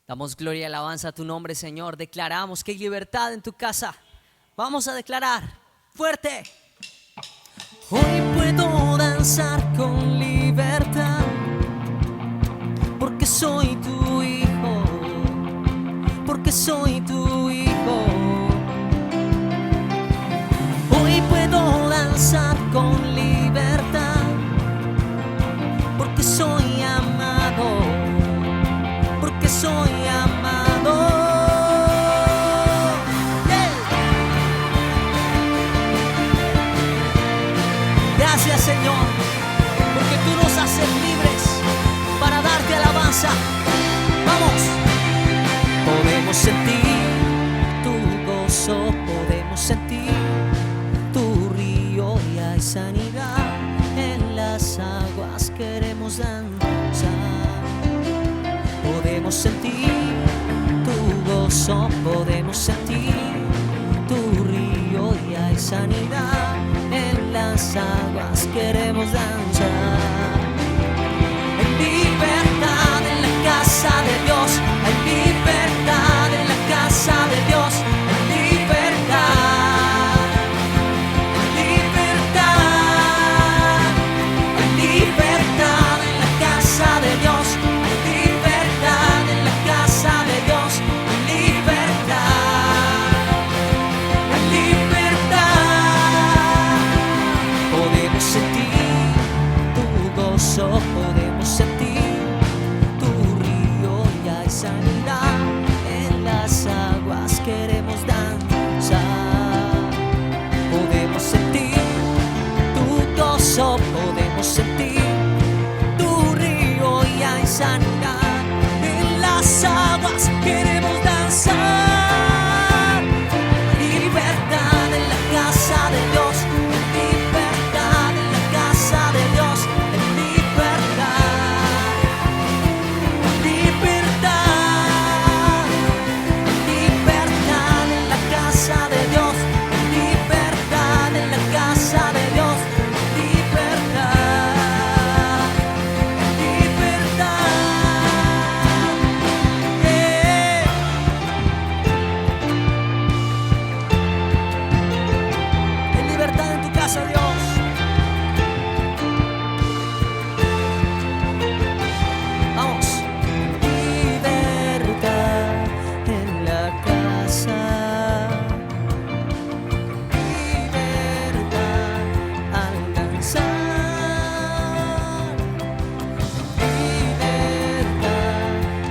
Damos gloria y alabanza a tu nombre, Señor. Declaramos que hay libertad en tu casa. Vamos a declarar fuerte. Hoy puedo danzar con libertad, porque soy tu hijo, porque soy tu hijo. Hoy puedo danzar con libertad, porque soy amado, porque soy amado. Gracias, Señor, porque tú nos haces libres para darte alabanza. Vamos. Podemos sentir tu gozo, podemos sentir tu río y hay sanidad en las aguas. Queremos danzar. Podemos sentir tu gozo, podemos sentir tu río y hay sanidad en las aguas. Queremos danzar. Hay libertad en la casa de Dios, hay libertad en la casa de Dios, hay libertad, hay libertad, hay libertad en la casa de Dios, hay libertad en la casa de Dios, hay libertad, hay libertad. Podemos sentir tu gozo, podemos sentir tu río y hay sanidad en las aguas. Queremos danzar. Podemos sentir tu gozo, podemos sentir tu río y hay sanidad en las aguas. Queremos danzar. Libertad en la casa de Dios, libertad en la casa de Dios, libertad, libertad, libertad en la casa de Dios, libertad en la casa de Dios, libertad, libertad. Hay libertad en tu casa, Dios. Vamos. Libertad en la casa, libertad al danzar, libertad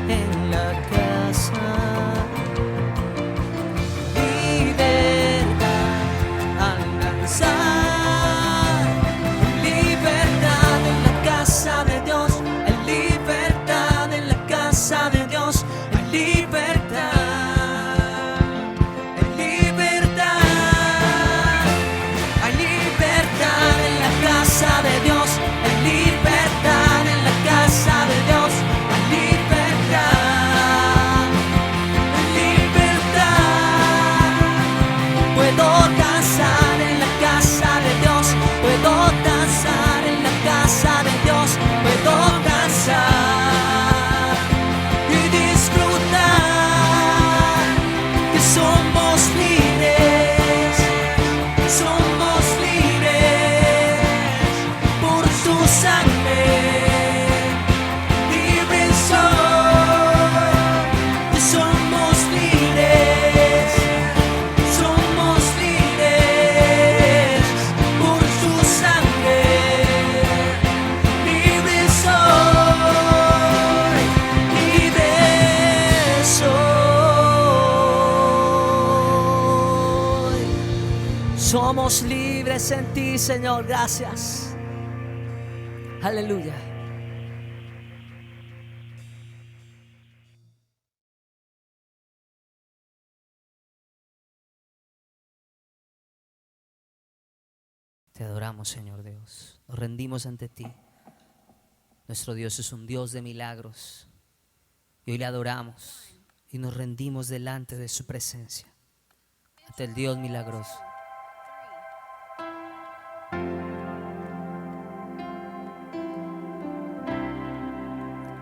en la casa, libertad al danzar, libertad en la casa de Dios, hay libertad en la casa de Dios, hay libertad, hay libertad, hay libertad en la casa de Dios, hay libertad en la casa de Dios, hay libertad, hay libertad. Puedo danzar en la casa de Dios, puedo danzar en la casa de Dios, puedo danzar y disfrutar que somos libres por su sangre. Libres soy, que somos libres por su sangre. Libre soy, libre soy. Somos libres en ti, Señor. Gracias. Aleluya. Te adoramos, Señor Dios. Nos rendimos ante ti. Nuestro Dios es un Dios de milagros. Y hoy le adoramos y nos rendimos delante de su presencia, ante el Dios milagroso.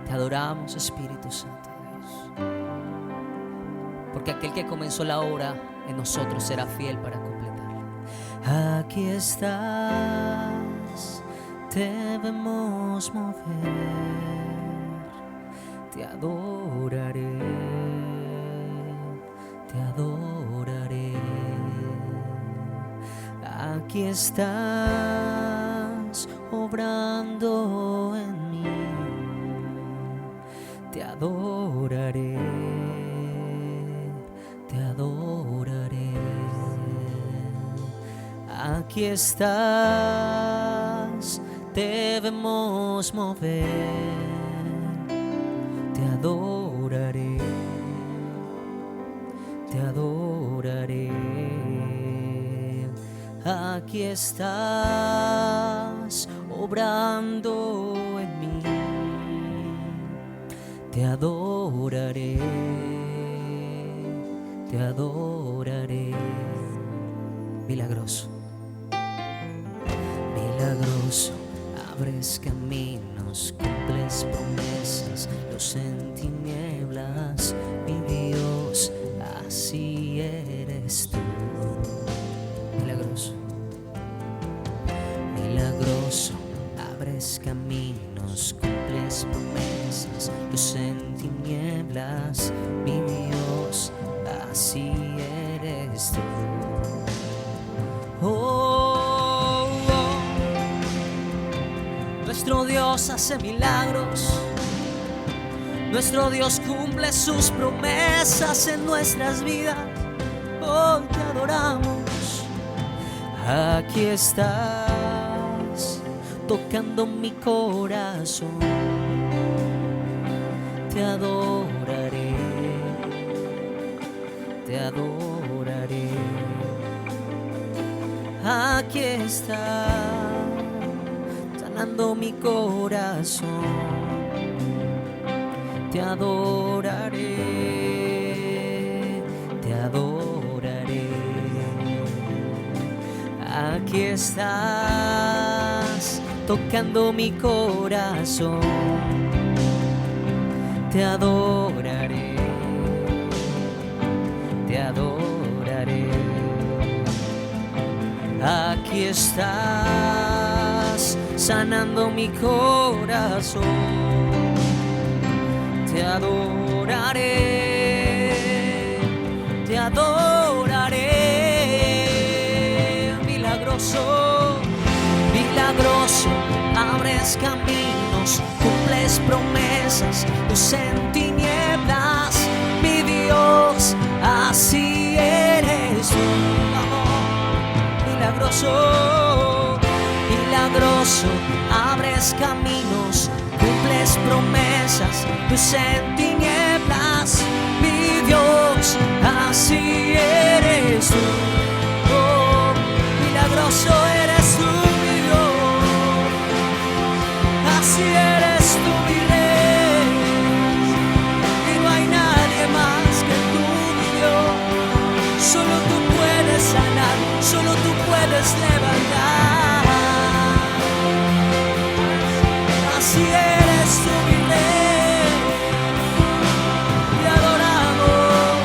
Te adoramos, Espíritu Santo de Dios. porque aquel que comenzó la obra en nosotros será fiel para completarla. Aquí estás, te debemos mover, te adoraré, te adoraré. Aquí estás, obrando en mí, te adoraré, te adoraré. Aquí estás, debemos mover, te adoraré, te adoraré. Aquí estás, obrando en mí, te adoraré, te adoraré. Milagroso, milagroso, abres caminos, cumples promesas, luz en tinieblas, mi Dios, así eres tú. Milagroso, milagroso, abres caminos, cumples promesas, luz en tinieblas, mi Dios, así eres tú. Oh, oh. Nuestro Dios hace milagros, nuestro Dios cumple sus promesas en nuestras vidas. Hoy te adoramos. Aquí estás, tocando mi corazón, te adoraré, te adoraré. Aquí estás, sanando mi corazón, te adoraré, te adoraré. Aquí estás, tocando mi corazón, te adoraré, te adoraré. Aquí estás, sanando mi corazón, te adoraré, te adoraré. Milagroso, milagroso, abres caminos, cumples promesas, luz en tinieblas, mi Dios, así eres tú. Milagroso, milagroso, abres caminos, cumples promesas, luz en tinieblas, mi Dios, así eres tú. Oh, milagroso eres tú, mi Dios, así eres tú, mi Rey, y no hay nadie más que tú, mi Dios. Solo tú puedes sanar, solo tú puedes levantar. Así eres tú, mi Rey, te adoramos.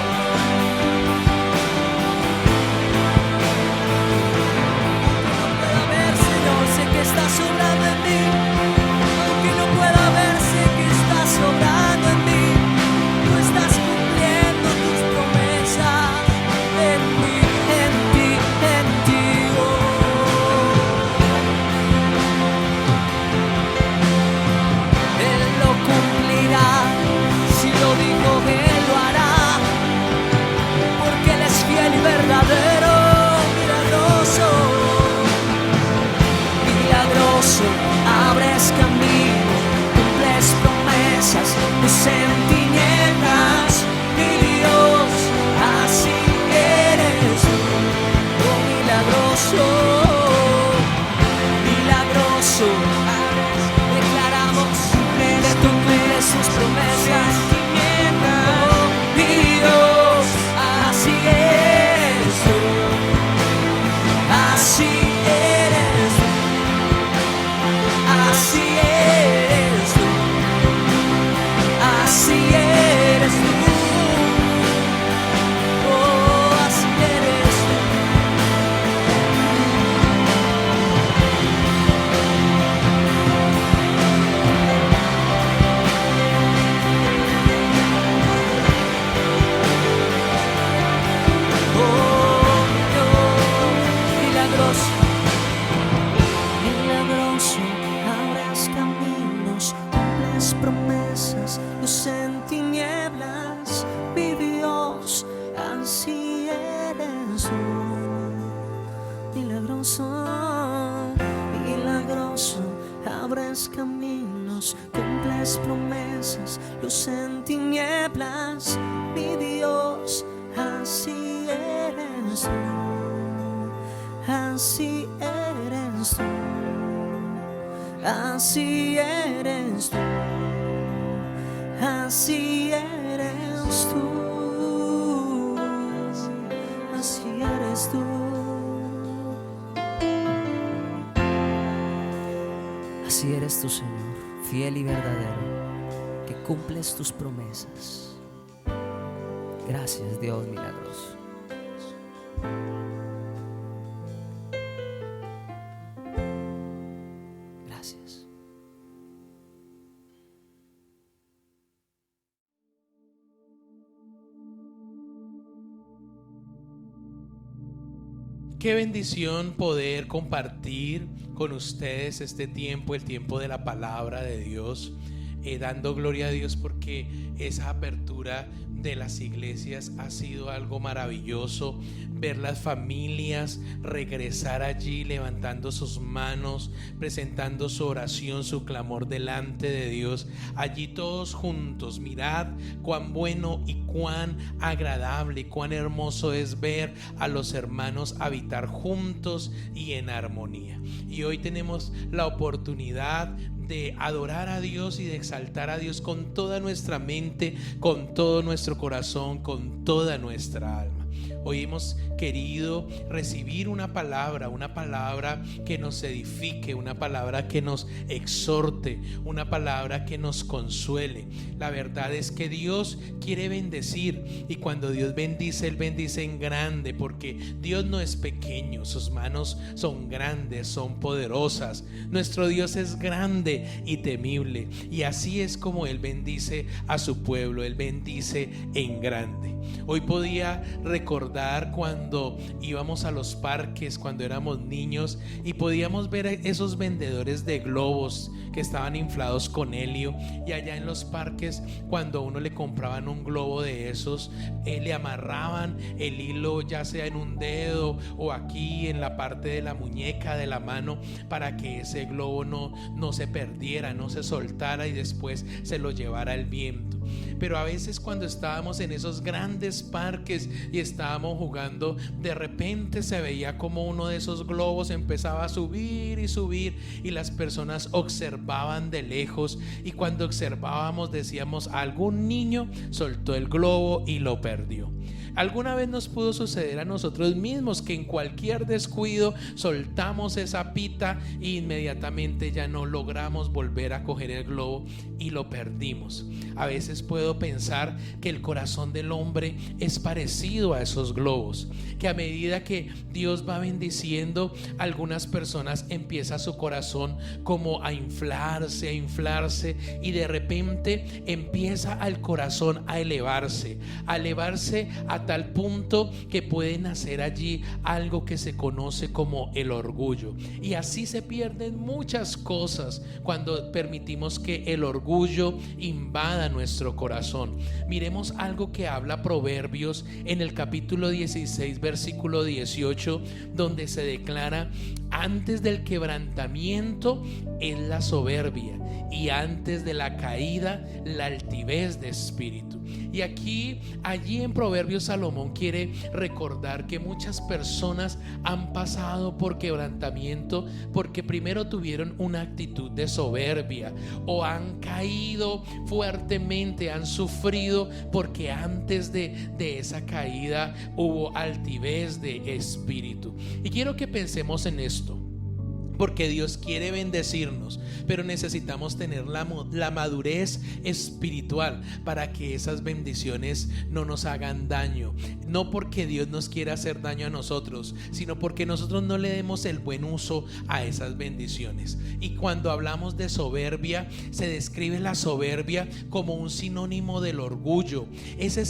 Aunque no pueda ver, Señor, sé que estás obrando en mí. Aunque no pueda ver, sé que estás obrando en mí. Tú estás cumpliendo tus promesas en mí, en ti, en ti, oh. Él lo cumplirá, si lo dijo, Él lo hará, porque Él es fiel y verdadero. Milagroso, milagroso, abres camino, cumples promesas, luz en tinieblas, mi Dios, así eres tú. Oh, milagroso, milagroso, declaramos que tú cumples tus promesas. Oh, mi Dios, así eres tú, así eres tú, así eres tú, así cumples promesas, luz en tinieblas, mi Dios, así eres tú. Milagroso, milagroso, abres caminos, cumples promesas, luz en tinieblas, mi Dios, así eres tú, así eres tú, así eres tú, así eres tú, así eres tú. Así eres tú, Señor, fiel y verdadero, que cumples tus promesas. Gracias, Dios milagroso. Gracias. Qué bendición poder compartir con ustedes este tiempo, el tiempo de la palabra de Dios, dando gloria a Dios porque esa apertura de las iglesias ha sido algo maravilloso. Ver las familias regresar allí levantando sus manos, presentando su oración, su clamor delante de Dios, allí todos juntos. Mirad cuán bueno y cuán agradable y cuán hermoso es ver a los hermanos habitar juntos y en armonía. Y hoy tenemos la oportunidad de adorar a Dios y de exaltar a Dios con toda nuestra mente, con todo nuestro corazón, con toda nuestra alma. Hoy hemos querido recibir una palabra que nos edifique, una palabra que nos exhorte, una palabra que nos consuele. La verdad es que Dios quiere bendecir, y cuando Dios bendice, Él bendice en grande, porque Dios no es pequeño, sus manos son grandes, son poderosas. Nuestro Dios es grande y temible, y así es como Él bendice a su pueblo, Él bendice en grande. Hoy podía recordar cuando íbamos a los parques, cuando éramos niños, y podíamos ver esos vendedores de globos que estaban inflados con helio, y allá en los parques, cuando a uno le compraban un globo de esos, le amarraban el hilo ya sea en un dedo o aquí en la parte de la muñeca de la mano, para que ese globo no se perdiera, no se soltara y después se lo llevara el viento. Pero a veces cuando estábamos en esos grandes parques y estábamos jugando, de repente se veía como uno de esos globos empezaba a subir y subir, y las personas observaban de lejos, y cuando observábamos decíamos: algún niño soltó el globo y lo perdió. Alguna vez nos pudo suceder a nosotros mismos que en cualquier descuido soltamos esa pita e inmediatamente ya no logramos volver a coger el globo y lo perdimos. A veces puedo pensar que el corazón del hombre es parecido a esos globos, que a medida que Dios va bendiciendo, algunas personas empieza su corazón como a inflarse, y de repente empieza al corazón a elevarse a tal punto que puede nacer allí algo que se conoce como el orgullo. Y así se pierden muchas cosas cuando permitimos que el orgullo invada nuestro corazón. Miremos algo que habla Proverbios en el capítulo 16, versículo 18, donde se declara: antes del quebrantamiento es la soberbia, y antes de la caída la altivez de espíritu. Y allí en Proverbios, Salomón quiere recordar que muchas personas han pasado por quebrantamiento porque primero tuvieron una actitud de soberbia, o han caído fuertemente, han sufrido porque antes de esa caída hubo altivez de espíritu. Y quiero que pensemos en esto, porque Dios quiere bendecirnos, pero necesitamos tener la madurez espiritual para que esas bendiciones no nos hagan daño. No porque Dios nos quiera hacer daño a nosotros, sino porque nosotros no le demos el buen uso a esas bendiciones. Y cuando hablamos de soberbia, se describe la soberbia como un sinónimo del orgullo, ese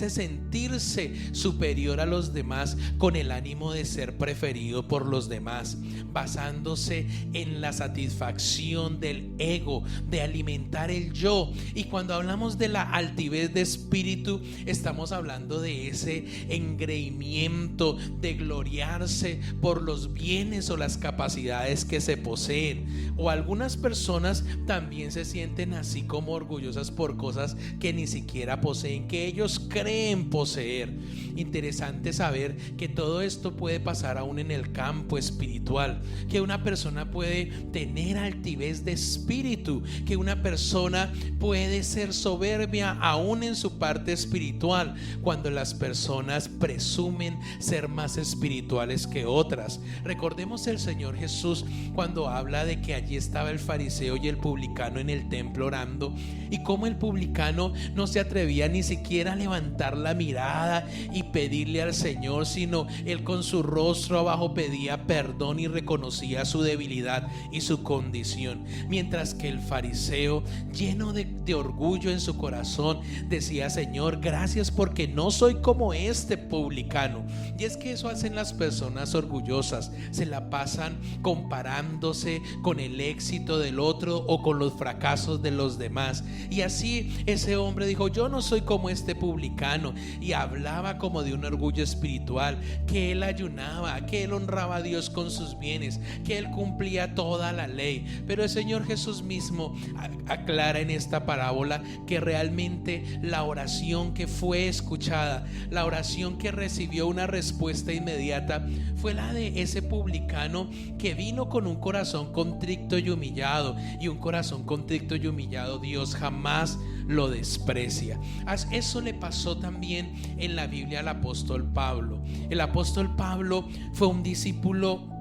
sentirse superior a los demás con el ánimo de ser preferido por los demás, basándose enfocándose en la satisfacción del ego, de alimentar el yo. Y cuando hablamos de la altivez de espíritu, estamos hablando de ese engreimiento, de gloriarse por los bienes o las capacidades que se poseen. O algunas personas también se sienten así como orgullosas por cosas que ni siquiera poseen, que ellos creen poseer. Interesante saber que todo esto puede pasar aún en el campo espiritual, que una persona puede tener altivez de espíritu, que una persona puede ser soberbia aún en su parte espiritual, cuando las personas presumen ser más espirituales que otras. Recordemos el Señor Jesús cuando habla de que allí estaba el fariseo y el publicano en el templo orando, y cómo el publicano no se atrevía ni siquiera a levantar la mirada y pedirle al Señor, sino él con su rostro abajo pedía perdón y reconocía su debilidad y su condición, mientras que el fariseo, lleno de orgullo en su corazón, decía: Señor, gracias porque no soy como este publicano. Y es que eso hacen las personas orgullosas, se la pasan comparándose con el éxito del otro o con los fracasos de los demás. Y así ese hombre dijo: yo no soy como este publicano, y hablaba como de un orgullo espiritual, que él ayunaba, que él honraba a Dios con sus bienes, que él cumplía toda la ley. Pero el Señor Jesús mismo aclara en esta parábola que realmente la oración que fue escuchada, la oración que recibió una respuesta inmediata, fue la de ese publicano que vino con un corazón contrito y humillado, y un corazón contrito y humillado Dios jamás lo desprecia. Eso le pasó también en la Biblia al apóstol Pablo. El apóstol Pablo fue un discípulo,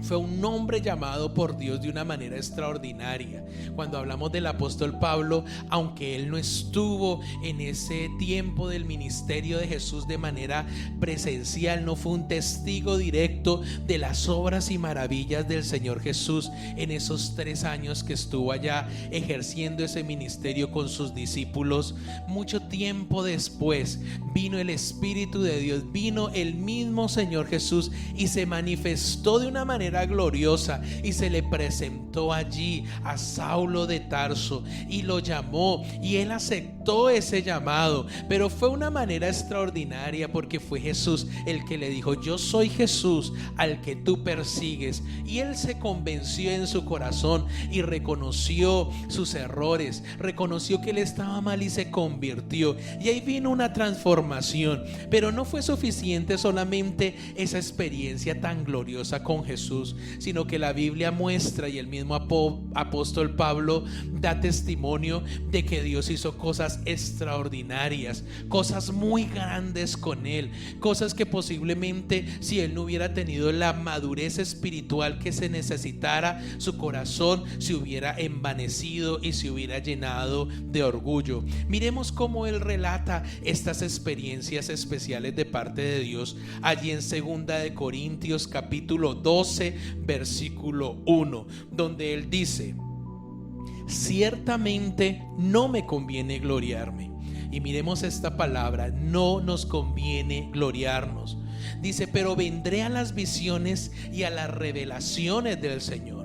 fue un hombre llamado por Dios de una manera extraordinaria. Cuando hablamos del apóstol Pablo, aunque él no estuvo en ese tiempo del ministerio de Jesús de manera presencial, no fue un testigo directo de las obras y maravillas del Señor Jesús en esos 3 años que estuvo allá ejerciendo ese ministerio con sus discípulos. Mucho tiempo después vino el Espíritu de Dios, vino el mismo Señor Jesús y se manifestó de una manera gloriosa, y se le presentó allí a Saulo de Tarso y lo llamó, y él aceptó ese llamado. Pero fue una manera extraordinaria, porque fue Jesús el que le dijo: yo soy Jesús al que tú persigues. Y él se convenció en su corazón y reconoció sus errores, reconoció que él estaba mal y se convirtió, y ahí vino una transformación. Pero no fue suficiente solamente esa experiencia tan gloriosa con Jesús, sino que la Biblia muestra, y el mismo apóstol Pablo da testimonio de que Dios hizo cosas extraordinarias, cosas muy grandes con él, cosas que posiblemente, si él no hubiera tenido la madurez espiritual que se necesitara, su corazón se hubiera envanecido y se hubiera llenado de orgullo. Miremos cómo él relata estas experiencias especiales de parte de Dios allí en 2 de Corintios capítulo 12 versículo 1, donde él dice: ciertamente no me conviene gloriarme. Y miremos esta palabra: no nos conviene gloriarnos. Dice: pero vendré a las visiones y a las revelaciones del Señor.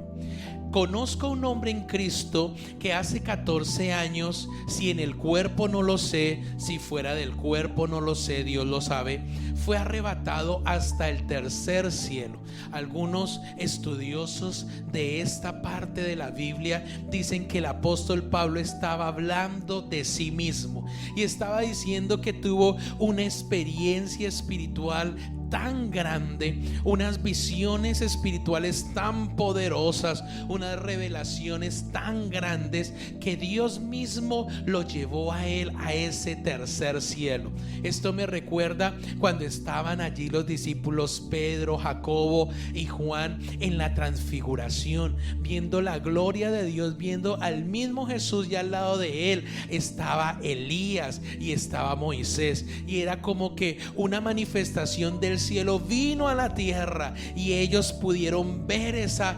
Conozco a un hombre en Cristo que hace 14 años, si en el cuerpo no lo sé, si fuera del cuerpo no lo sé, Dios lo sabe, fue arrebatado hasta el tercer cielo. Algunos estudiosos de esta parte de la Biblia dicen que el apóstol Pablo estaba hablando de sí mismo y estaba diciendo que tuvo una experiencia espiritual tan grande, unas visiones espirituales tan poderosas, unas revelaciones tan grandes, que Dios mismo lo llevó a él a ese tercer cielo. Esto me recuerda cuando estaban allí los discípulos Pedro, Jacobo y Juan en la transfiguración, viendo la gloria de Dios, viendo al mismo Jesús, y al lado de él estaba Elías y estaba Moisés, y era como que una manifestación del cielo vino a la tierra y ellos pudieron ver esa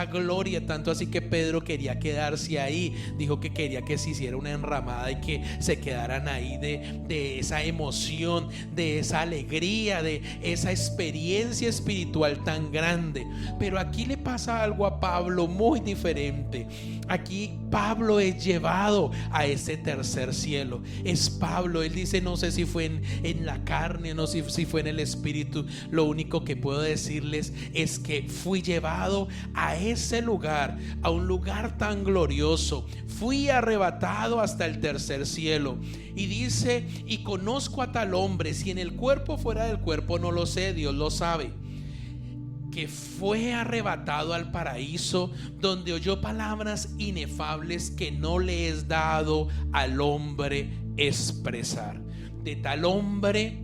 gloria, tanto así que Pedro quería quedarse ahí. Dijo que quería que se hiciera una enramada y que se quedaran ahí de esa emoción, de esa alegría, de esa experiencia espiritual tan grande. Pero aquí le pasa algo a Pablo muy diferente. Aquí Pablo es llevado a ese tercer cielo. Es Pablo, él dice, no sé si fue en la carne, no sé si fue en el espíritu. Lo único que puedo decirles es que fui llevado a ese lugar, a un lugar tan glorioso. Fui arrebatado hasta el tercer cielo. Y dice, y conozco a tal hombre, si en el cuerpo o fuera del cuerpo no lo sé, Dios lo sabe, que fue arrebatado al paraíso, donde oyó palabras inefables que no le es dado al hombre expresar. De tal hombre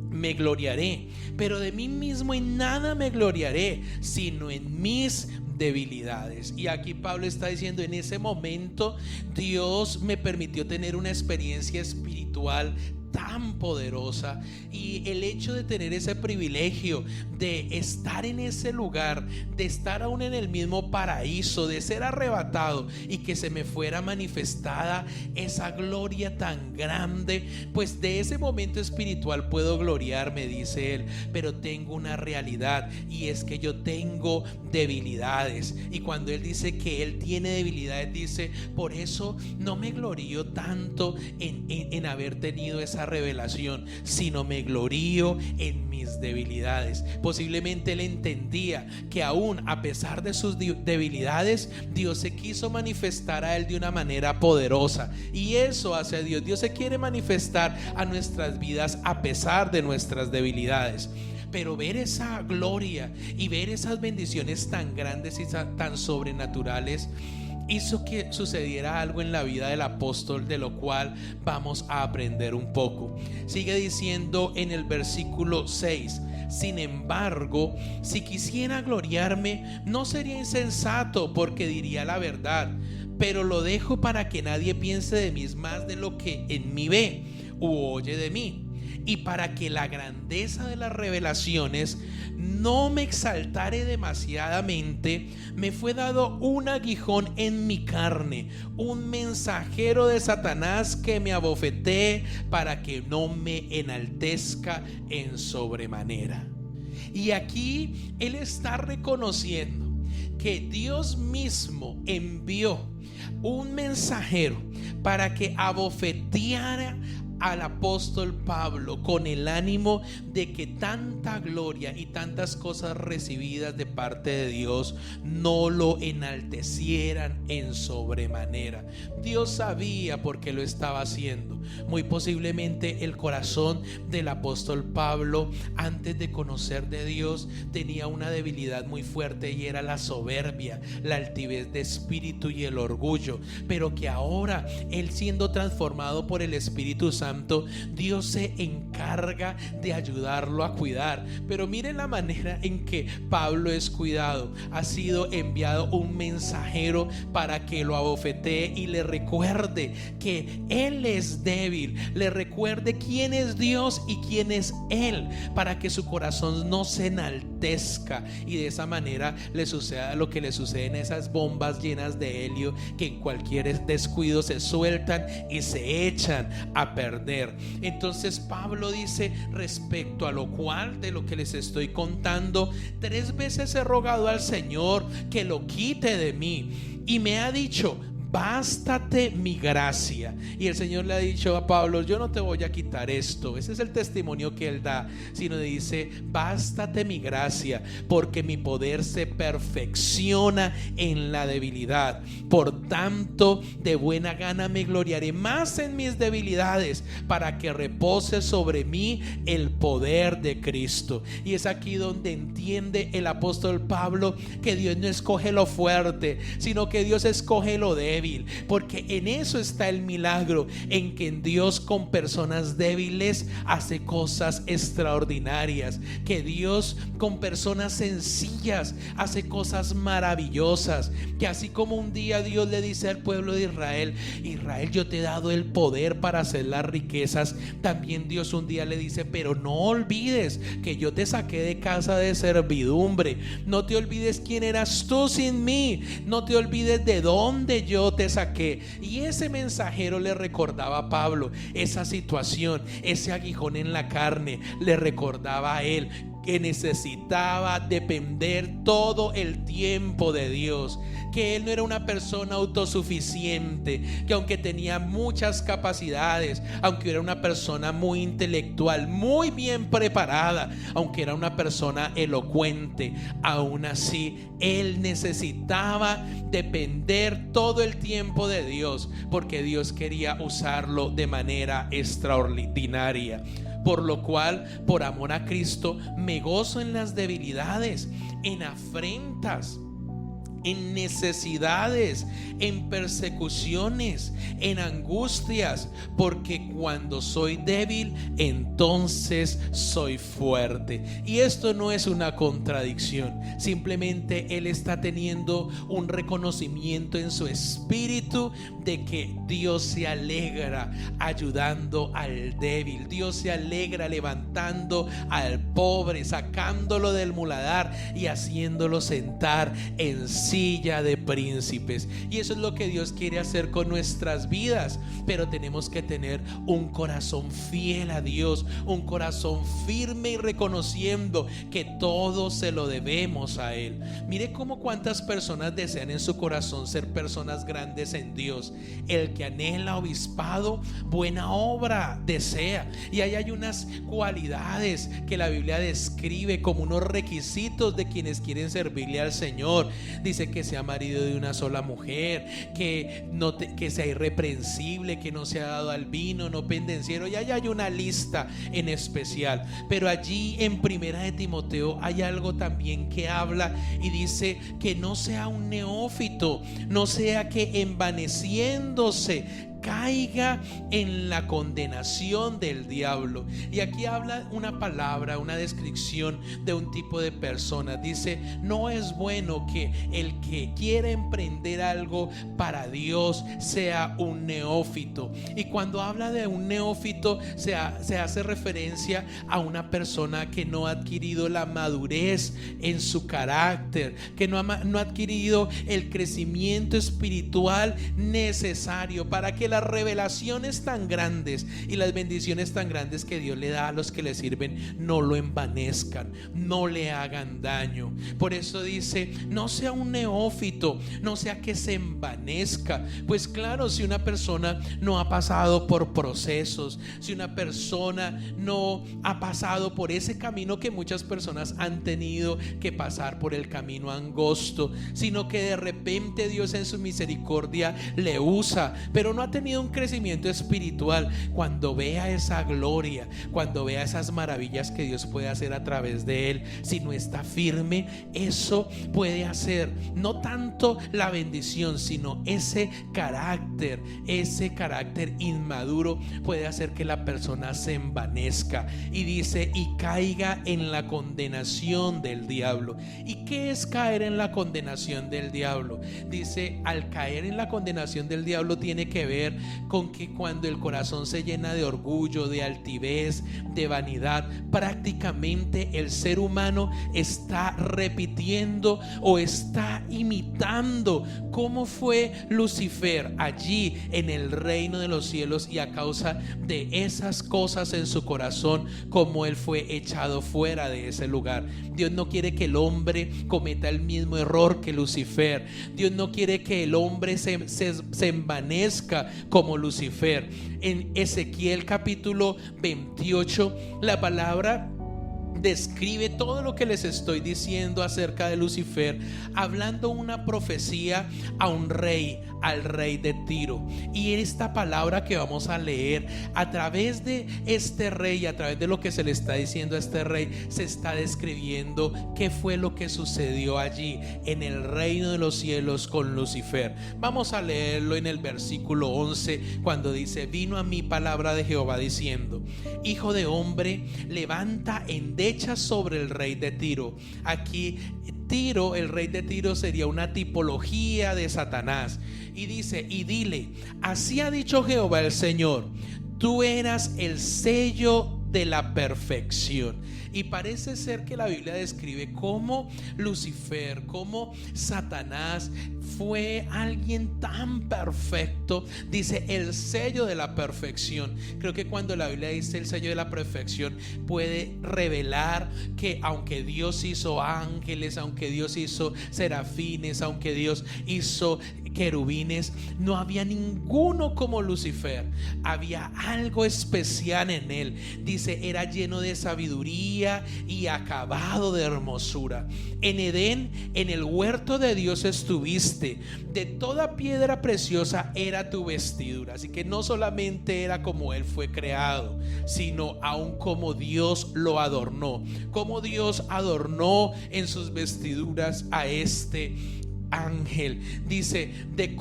me gloriaré, pero de mí mismo en nada me gloriaré, sino en mis debilidades. Y aquí Pablo está diciendo, en ese momento Dios me permitió tener una experiencia espiritual tan poderosa, y el hecho de tener ese privilegio de estar en ese lugar, de estar aún en el mismo paraíso, de ser arrebatado y que se me fuera manifestada esa gloria tan grande, pues de ese momento espiritual puedo gloriarme, dice él. Pero tengo una realidad, y es que yo tengo debilidades, y cuando él dice que él tiene debilidades, dice, por eso no me glorío tanto en haber tenido esa revelación, sino me glorío en mis debilidades. Posiblemente él entendía que aún a pesar de sus debilidades, Dios se quiso manifestar a él de una manera poderosa, y eso hace a Dios. Dios se quiere manifestar a nuestras vidas a pesar de nuestras debilidades. Pero ver esa gloria y ver esas bendiciones tan grandes y tan sobrenaturales hizo que sucediera algo en la vida del apóstol, de lo cual vamos a aprender un poco. Sigue diciendo en el versículo 6: sin embargo, si quisiera gloriarme, no sería insensato, porque diría la verdad, pero lo dejo para que nadie piense de mí más de lo que en mí ve u oye de mí, y para que la grandeza de las revelaciones no me exaltare demasiadamente, me fue dado un aguijón en mi carne, un mensajero de Satanás que me abofetee, para que no me enaltezca en sobremanera. Y aquí él está reconociendo que Dios mismo envió un mensajero para que abofeteara al apóstol Pablo, con el ánimo de que tanta gloria y tantas cosas recibidas de parte de Dios no lo enaltecieran en sobremanera. Dios sabía por qué lo estaba haciendo. Muy posiblemente el corazón del apóstol Pablo, antes de conocer de Dios, tenía una debilidad muy fuerte, y era la soberbia, la altivez de espíritu y el orgullo. Pero que ahora él, siendo transformado por el Espíritu Santo, Dios se encarga de ayudarlo a cuidar. Pero miren la manera en que Pablo es cuidado. Ha sido enviado un mensajero para que lo abofetee y le recuerde que él es débil, le recuerde quién es Dios y quién es él, para que su corazón no se enaltezca, y de esa manera le suceda lo que le sucede en esas bombas llenas de helio, que en cualquier descuido se sueltan y se echan a perder. Entonces Pablo dice: respecto a lo cual, de lo que les estoy contando, 3 veces he rogado al Señor que lo quite de mí, y me ha dicho: bástate mi gracia. Y el Señor le ha dicho a Pablo: yo no te voy a quitar esto. Ese es el testimonio que él da, sino dice: bástate mi gracia, porque mi poder se perfecciona en la debilidad. Por tanto, de buena gana me gloriaré más en mis debilidades, para que repose sobre mí el poder de Cristo. Y es aquí donde entiende el apóstol Pablo que Dios no escoge lo fuerte, sino que Dios escoge lo débil. débil, porque en eso está el milagro, en que Dios con personas débiles hace cosas extraordinarias, que Dios con personas sencillas hace cosas maravillosas, que así como un día Dios le dice al pueblo de Israel: Israel, yo te he dado el poder para hacer las riquezas, también Dios un día le dice: pero no olvides que yo te saqué de casa de servidumbre, no te olvides quién eras tú sin mí, no te olvides de dónde yo te saqué. Y ese mensajero le recordaba a Pablo esa situación, ese aguijón en la carne, le recordaba a él que necesitaba depender todo el tiempo de Dios, que él no era una persona autosuficiente, que aunque tenía muchas capacidades, aunque era una persona muy intelectual, muy bien preparada, aunque era una persona elocuente, aún así él necesitaba depender todo el tiempo de Dios, porque Dios quería usarlo de manera extraordinaria. Por lo cual, por amor a Cristo, me gozo en las debilidades, en afrentas, en necesidades, en persecuciones, en angustias, porque cuando soy débil, entonces soy fuerte. Y esto no es una contradicción, simplemente él está teniendo un reconocimiento en su espíritu de que Dios se alegra ayudando al débil, Dios se alegra levantando al pobre, sacándolo del muladar y haciéndolo sentar en silla de príncipes. Y eso es lo que Dios quiere hacer con nuestras vidas, pero tenemos que tener un corazón fiel a Dios, un corazón firme y reconociendo que todo se lo debemos a Él. Mire cómo cuántas personas desean en su corazón ser personas grandes en Dios. El que anhela obispado, buena obra desea. Y ahí hay unas cualidades que la Biblia describe como unos requisitos de quienes quieren servirle al Señor. Dice que sea marido de una sola mujer, que sea irreprensible, que no sea dado al vino, no pendenciero. Y ahí hay una lista en especial. Pero allí en Primera de Timoteo hay algo también que habla y dice que no sea un neófito, no sea que envaneciéndose caiga en la condenación del diablo. Y aquí habla una palabra, una descripción de un tipo de persona. Dice: no es bueno que el que quiera emprender algo para Dios sea un neófito. Y cuando habla de un neófito se hace referencia a una persona que no ha adquirido la madurez en su carácter, que no ha adquirido el crecimiento espiritual necesario para que las revelaciones tan grandes y las bendiciones tan grandes que Dios le da a los que le sirven no lo envanezcan, no le hagan daño. Por eso dice: no sea un neófito, no sea que se envanezca. Pues claro, si una persona no ha pasado por procesos, si una persona no ha pasado por ese camino que muchas personas han tenido que pasar, por el camino angosto, sino que de repente Dios en su misericordia le usa, pero no ha tenido un crecimiento espiritual, cuando vea esa gloria, cuando vea esas maravillas que Dios puede hacer a través de él, si no está firme, eso puede hacer no tanto la bendición, sino ese carácter inmaduro puede hacer que la persona se envanezca. Y dice: y caiga en la condenación del diablo. ¿Y qué es caer en la condenación del diablo? Dice: al caer en la condenación del diablo tiene que ver con que cuando el corazón se llena de orgullo, de altivez, de vanidad, prácticamente el ser humano está repitiendo o está imitando cómo fue Lucifer allí en el reino de los cielos, y a causa de esas cosas en su corazón, como él fue echado fuera de ese lugar. Dios no quiere que el hombre cometa el mismo error que Lucifer. Dios no quiere que el hombre se envanezca como Lucifer. En Ezequiel capítulo 28, la palabra describe todo lo que les estoy diciendo acerca de Lucifer, hablando una profecía a un rey, al rey de Tiro. Y esta palabra que vamos a leer, a través de este rey, a través de lo que se le está diciendo a este rey, se está describiendo qué fue lo que sucedió allí en el reino de los cielos con Lucifer. Vamos a leerlo en el versículo 11, cuando dice: vino a mí palabra de Jehová diciendo: hijo de hombre, levanta endechas sobre el rey de Tiro. Aquí Tiro, el rey de Tiro, sería una tipología de Satanás. Y dice: y dile, así ha dicho Jehová el Señor, tú eras el sello de la perfección. Y parece ser que la Biblia describe cómo Lucifer, cómo Satanás fue alguien tan perfecto. Dice el sello de la perfección. Creo que cuando la Biblia dice el sello de la perfección, puede revelar que aunque Dios hizo ángeles, aunque Dios hizo serafines, aunque Dios hizo querubines, no había ninguno como Lucifer. Había algo especial en él. Dice, era lleno de sabiduría y acabado de hermosura. En Edén, en el huerto de Dios estuviste. De toda piedra preciosa era tu vestidura. Así que no solamente era como él fue creado, sino aún como Dios lo adornó, como Dios adornó en sus vestiduras a este ángel. Dice de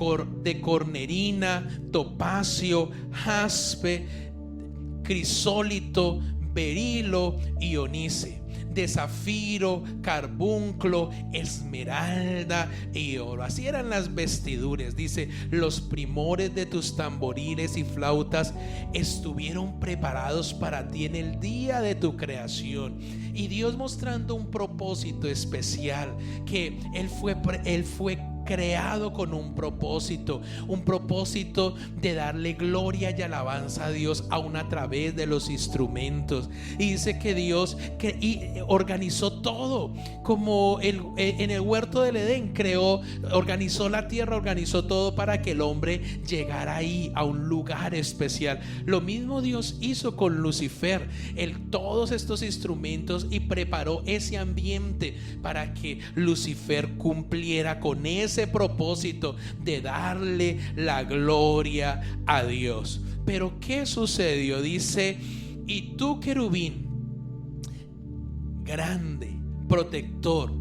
cornerina, topacio, jaspe, crisólito, berilo y onice, de zafiro, carbunclo, esmeralda y oro. Así eran las vestiduras. Dice, los primores de tus tamboriles y flautas estuvieron preparados para ti en el día de tu creación. Y Dios mostrando un propósito especial, que Él fue creado con un propósito de darle gloria y alabanza a Dios, aún a través de los instrumentos. Y dice que Dios organizó todo, como en el huerto del Edén organizó la tierra, organizó todo para que el hombre llegara ahí a un lugar especial. Lo mismo Dios hizo con Lucifer, todos estos instrumentos, y preparó ese ambiente para que Lucifer cumpliera con ese propósito de darle la gloria a Dios. Pero ¿qué sucedió? Dice, y tú, querubín grande, protector,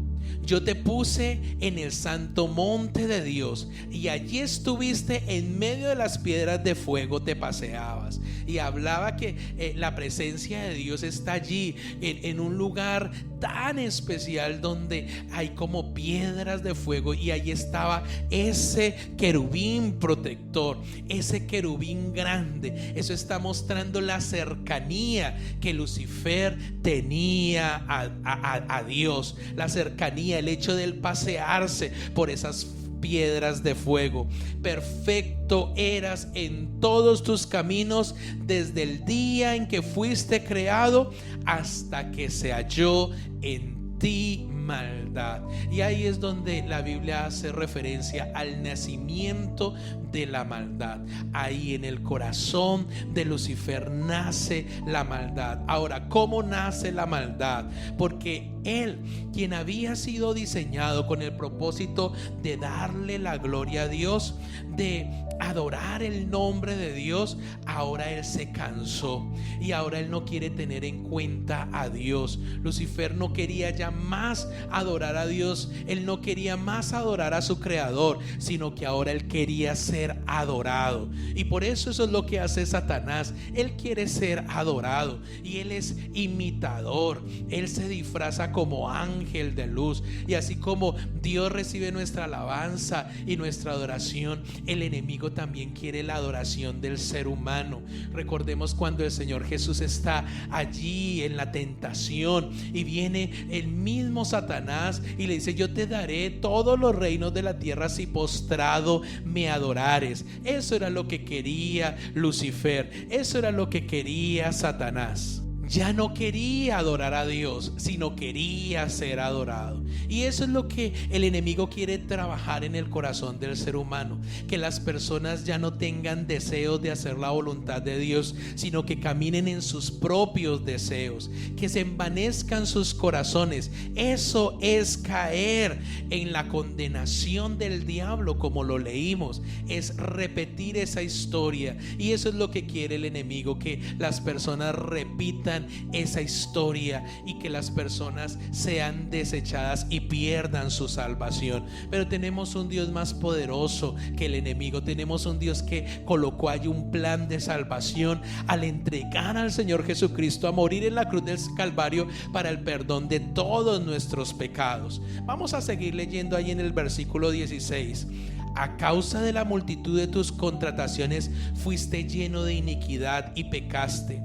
yo te puse en el santo monte de Dios, y allí estuviste en medio de las piedras de fuego, te paseabas. Y hablaba que la presencia de Dios está allí, en un lugar tan especial donde hay como piedras de fuego, y allí estaba ese querubín protector, ese querubín grande. Eso está mostrando la cercanía que Lucifer tenía a Dios, la cercanía, el hecho de él pasearse por esas piedras de fuego. Perfecto eras en todos tus caminos desde el día en que fuiste creado hasta que se halló en ti maldad. Y ahí es donde la Biblia hace referencia al nacimiento de la maldad. Ahí en el corazón de Lucifer nace la maldad. Ahora, ¿cómo nace la maldad? Porque él, quien había sido diseñado con el propósito de darle la gloria a Dios, de adorar el nombre de Dios, ahora él se cansó y ahora él no quiere tener en cuenta a Dios. Lucifer no quería ya más adorar a Dios, él no quería más adorar a su creador, sino que ahora él quería ser adorado. Y por eso es lo que hace Satanás. Él quiere ser adorado y él es imitador. Él se disfraza como ángel de luz, y así como Dios recibe nuestra alabanza y nuestra adoración, el enemigo también quiere la adoración del ser humano. Recordemos cuando el Señor Jesús está allí en la tentación y viene el mismo Satanás y le dice: yo te daré todos los reinos de la tierra si postrado me adorares. Eso era lo que quería Lucifer, eso era lo que quería Satanás. Ya no quería adorar a Dios, sino quería ser adorado. Y eso es lo que el enemigo quiere trabajar en el corazón del ser humano, que las personas ya no tengan deseos de hacer la voluntad de Dios, sino que caminen en sus propios deseos, que se envanezcan sus corazones. Eso es caer en la condenación del diablo, como lo leímos, es repetir esa historia. Y eso es lo que quiere el enemigo, que las personas repitan esa historia y que las personas sean desechadas y pierdan su salvación. Pero tenemos un Dios más poderoso que el enemigo. Tenemos un Dios que colocó allí un plan de salvación al entregar al Señor Jesucristo a morir en la cruz del Calvario para el perdón de todos nuestros pecados. Vamos a seguir leyendo ahí en el versículo 16. A causa de la multitud de tus contrataciones fuiste lleno de iniquidad y pecaste,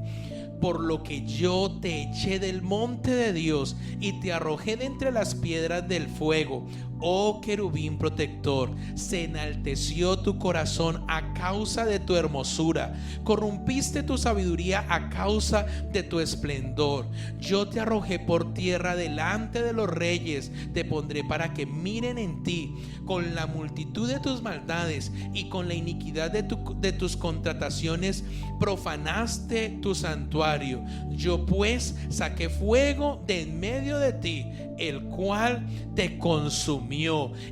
por lo que yo te eché del monte de Dios y te arrojé de entre las piedras del fuego. Oh querubín protector, se enalteció tu corazón a causa de tu hermosura, corrompiste tu sabiduría a causa de tu esplendor. Yo te arrojé por tierra delante de los reyes, te pondré para que miren en ti. Con la multitud de tus maldades y con la iniquidad de tus contrataciones profanaste tu santuario. Yo pues saqué fuego de en medio de ti, el cual te consumió,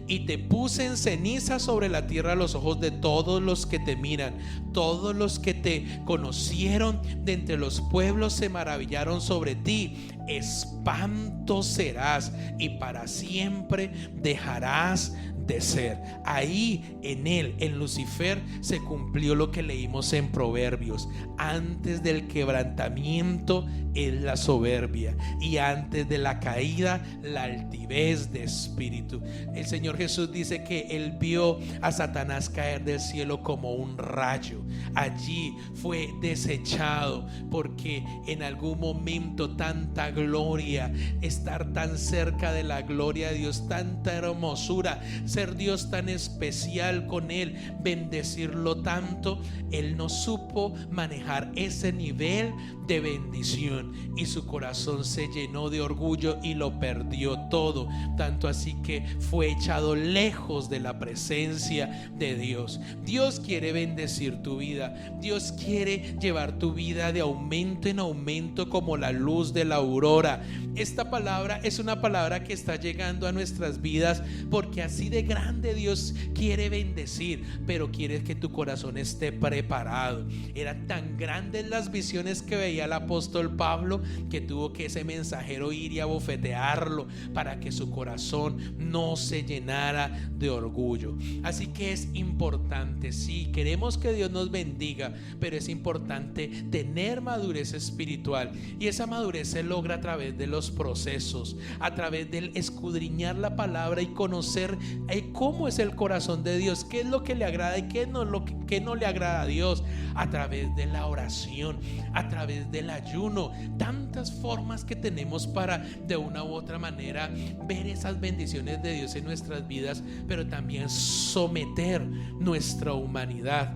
y te puse en ceniza sobre la tierra a los ojos de todos los que te miran. Todos los que te conocieron de entre los pueblos se maravillaron sobre ti. Espanto serás y para siempre dejarás de ser. Ahí en él, en Lucifer, se cumplió lo que leímos en Proverbios: antes del quebrantamiento es la soberbia, y antes de la caída la altivez de espíritu. El Señor Jesús dice que él vio a Satanás caer del cielo como un rayo. Allí fue desechado porque en algún momento tanta gloria, estar tan cerca de la gloria de Dios, tanta hermosura, ser Dios tan especial con él, bendecirlo tanto, él no supo manejar ese nivel de bendición y su corazón se llenó de orgullo y lo perdió todo, tanto así que fue echado lejos de la presencia de Dios. Dios quiere bendecir tu vida, Dios quiere llevar tu vida de aumento en aumento como la luz de la aurora. Esta palabra es una palabra que está llegando a nuestras vidas porque así de grande Dios quiere bendecir, pero quiere que tu corazón esté preparado. Eran tan grandes las visiones que veía el apóstol Pablo que tuvo que ese mensajero ir y abofetearlo para que su corazón no se llenara de orgullo. Así que es importante, sí, queremos que Dios nos bendiga, pero es importante tener madurez espiritual, y esa madurez se logra a través de los procesos, a través del escudriñar la palabra y conocer cómo es el corazón de Dios, qué es lo que le agrada y qué no le agrada a Dios, a través de la oración, a través del ayuno. Tantas formas que tenemos para de una u otra manera ver esas bendiciones de Dios en nuestras vidas, pero también someter nuestra humanidad,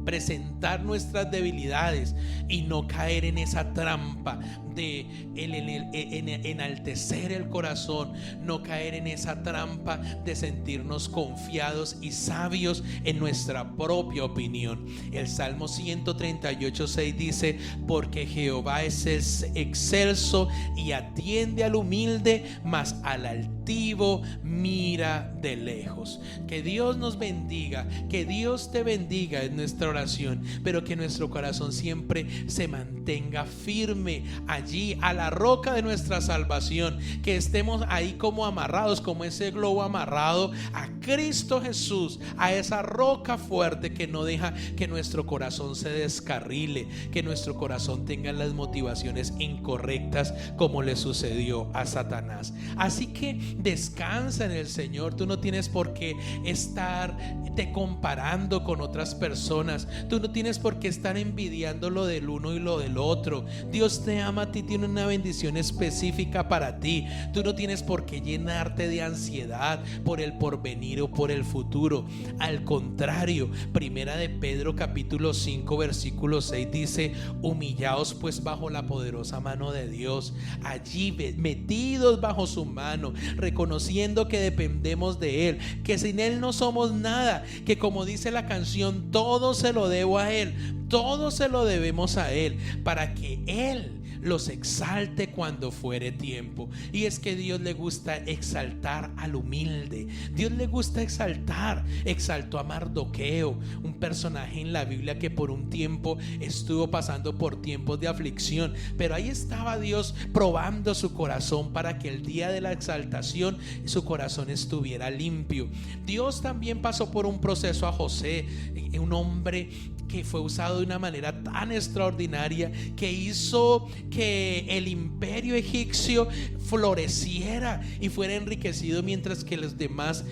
presentar nuestras debilidades y no caer en esa trampa de enaltecer el corazón, no caer en esa trampa de sentirnos confiados y sabios en nuestra propia opinión. El Salmo 138:6 dice: porque Jehová es excelso y atiende al humilde, mas al altivo mira de lejos. Que Dios nos bendiga, que Dios te bendiga en nuestra oración, pero que nuestro corazón siempre se mantenga firme allí a la roca de nuestra salvación, que estemos ahí como amarrados, como ese globo amarrado a Cristo Jesús, a esa roca fuerte que no deja que nuestro corazón se descarrile, que nuestro corazón tenga las motivaciones incorrectas como le sucedió a Satanás. Así que Descansa en el Señor. Tú no tienes por qué estarte comparando con otras personas. Tú no tienes por qué estar envidiando lo del uno y lo del otro. Dios te ama a ti, tiene una bendición específica para ti. Tú no tienes por qué llenarte de ansiedad por el porvenir o por el futuro. Al contrario, primera de Pedro capítulo 5 versículo 6 dice: humillaos pues bajo la poderosa mano de Dios, allí metidos bajo su mano, reconociendo que dependemos de Él, que sin Él no somos nada, que como dice la canción, todo se lo debo a Él, todo se lo debemos a Él, para que Él los exalte cuando fuere tiempo. Y es que Dios le gusta exaltar al humilde. Dios le gusta exaltar. Exaltó a Mardoqueo, un personaje en la Biblia que por un tiempo estuvo pasando por tiempos de aflicción, pero ahí estaba Dios probando su corazón para que el día de la exaltación su corazón estuviera limpio. Dios también pasó por un proceso a José, un hombre que fue usado de una manera tan extraordinaria que hizo que el imperio egipcio floreciera y fuera enriquecido, mientras que las demás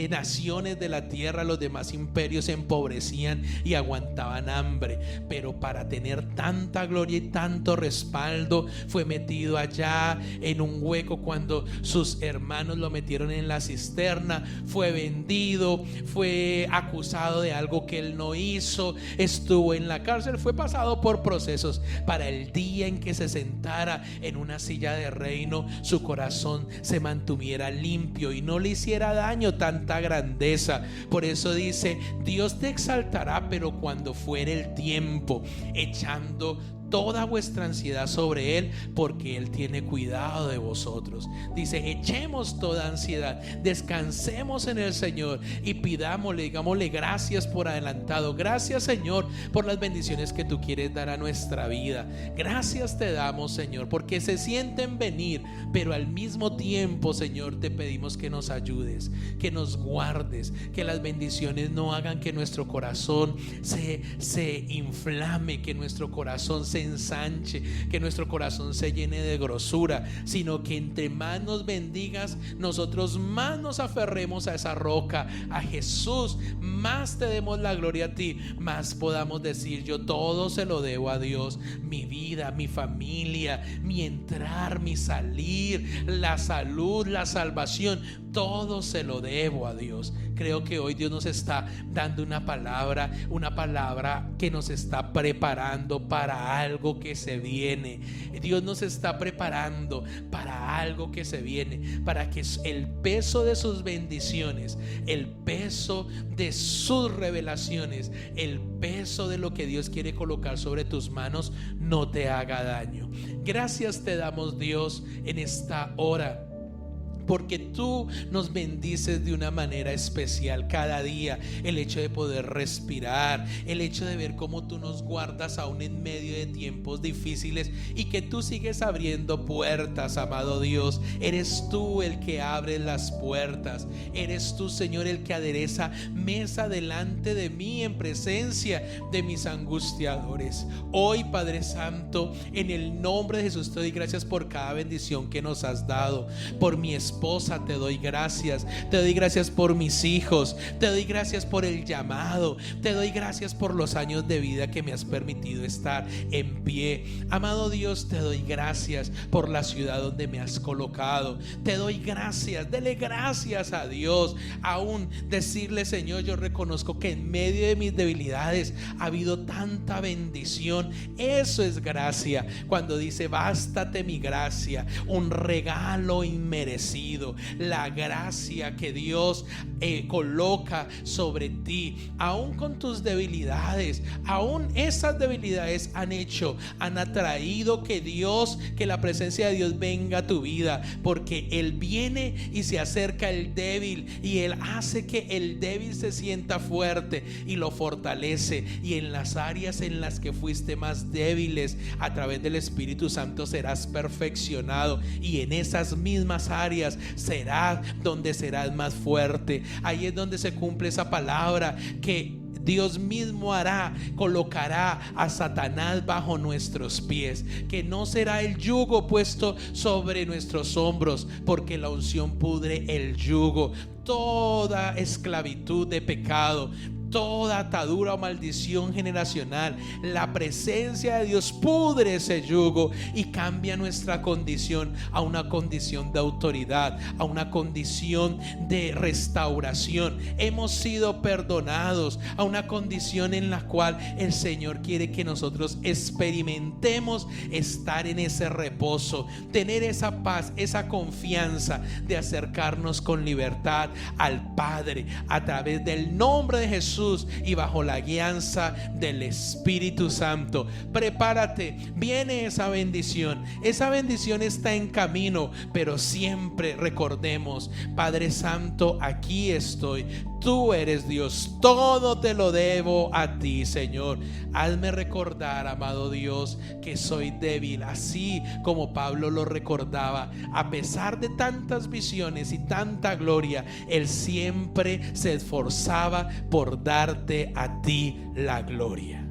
naciones de la tierra, los demás imperios se empobrecían y aguantaban hambre. Pero para tener tanta gloria y tanto respaldo, fue metido allá en un hueco cuando sus hermanos lo metieron en la cisterna, fue vendido, fue acusado de algo que él no hizo, estuvo en la cárcel, fue pasado por procesos para el día en que se sentara en una silla de reino, su corazón se mantuviera limpio y no le hiciera daño tanta grandeza. Por eso dice: Dios te exaltará, pero cuando fuere el tiempo, echando toda vuestra ansiedad sobre Él, porque Él tiene cuidado de vosotros. Dice: echemos toda ansiedad, descansemos en el Señor y pidámosle, digámosle gracias por adelantado. Gracias, Señor, por las bendiciones que tú quieres dar a nuestra vida. Gracias te damos, Señor, porque se sienten venir, pero al mismo tiempo, Señor, te pedimos que nos ayudes, que nos guardes, que las bendiciones no hagan que nuestro corazón se inflame, que nuestro corazón se ensanche, que nuestro corazón se llene de grosura, sino que entre más nos bendigas, nosotros más nos aferremos a esa roca, a Jesús, más te demos la gloria a ti, más podamos decir: yo todo se lo debo a Dios, mi vida, mi familia, mi entrar, mi salir, la salud, la salvación, todo se lo debo a Dios. Creo que hoy Dios nos está dando una palabra que nos está preparando para algo que se viene. Dios nos está preparando para algo que se viene, para que el peso de sus bendiciones, el peso de sus revelaciones, el peso de lo que Dios quiere colocar sobre tus manos no te haga daño. Gracias te damos, Dios, en esta hora, porque tú nos bendices de una manera especial cada día. El hecho de poder respirar, el hecho de ver cómo tú nos guardas aún en medio de tiempos difíciles y que tú sigues abriendo puertas, amado Dios. Eres tú el que abre las puertas. Eres tú, Señor, el que adereza mesa delante de mí en presencia de mis angustiadores. Hoy, Padre Santo, en el nombre de Jesús te doy gracias por cada bendición que nos has dado. Por mi esposa te doy gracias por mis hijos, te doy gracias por el llamado, te doy gracias por los años de vida que me has permitido estar en pie. Amado Dios, te doy gracias por la ciudad donde me has colocado, te doy gracias, dele gracias a Dios. Aún decirle: Señor, yo reconozco que en medio de mis debilidades ha habido tanta bendición. Eso es gracia, cuando dice: bástate mi gracia, un regalo inmerecido. La gracia que Dios coloca sobre ti, aún con tus debilidades, aún esas debilidades han atraído que la presencia de Dios venga a tu vida, porque Él viene y se acerca al débil y Él hace que el débil se sienta fuerte y lo fortalece, y en las áreas en las que fuiste más débiles, a través del Espíritu Santo serás perfeccionado, y en esas mismas áreas será donde serás más fuerte. Ahí es donde se cumple esa palabra que Dios mismo colocará a Satanás bajo nuestros pies, que no será el yugo puesto sobre nuestros hombros, porque la unción pudre el yugo. Toda esclavitud de pecado, toda atadura o maldición generacional, la presencia de Dios pudre ese yugo y cambia nuestra condición a una condición de autoridad, a una condición de restauración. Hemos sido perdonados a una condición en la cual el Señor quiere que nosotros experimentemos estar en ese reposo, tener esa paz, esa confianza de acercarnos con libertad al Padre a través del nombre de Jesús y bajo la guianza del Espíritu Santo. Prepárate, viene esa bendición. Esa bendición está en camino, pero siempre recordemos: Padre Santo, aquí estoy. Tú eres Dios, todo te lo debo a ti, Señor. Hazme recordar, amado Dios, que soy débil, así como Pablo lo recordaba. A pesar de tantas visiones y tanta gloria, él siempre se esforzaba por darte a ti la gloria.